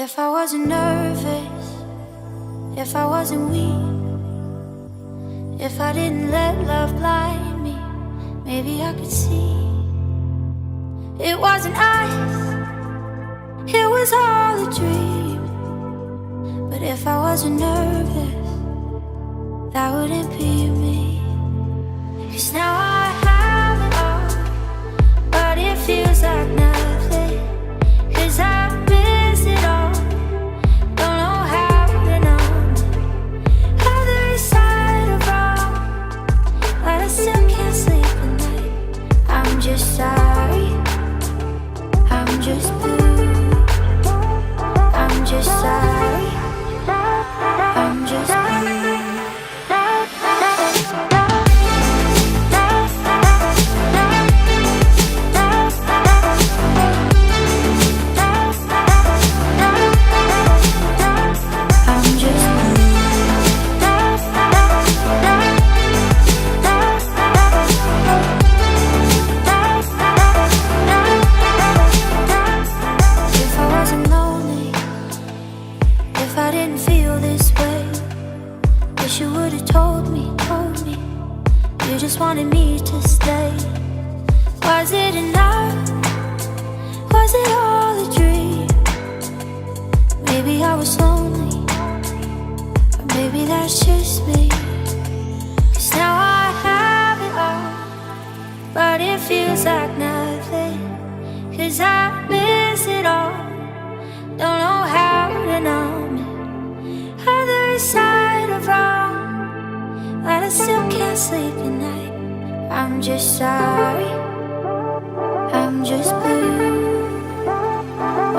If I wasn't nervous, if I wasn't weak, if I didn't let love blind me, maybe I could see. It wasn't ice, it was all a dream. But if I wasn't nervous, that wouldn't be me. 'Cause now I have it all, but it feels like nothing. 'Cause I miss it all, don't know how to numb it. Other side of wrong, but I still can't sleep at night. I'm just sorry, I'm just blue. I'm just sorry, I'm just blue. You would have told me, you just wanted me to stay. Was it enough? Was it all a dream? Maybe I was lonely, or maybe that's just me. 'Cause now I have it all, but it feels like nothing. 'Cause I miss it all, don't know how to numb it. Other side of wrong, but I still can't sleep at night. I'm just sorry, I'm just blue.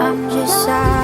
I'm just sorry.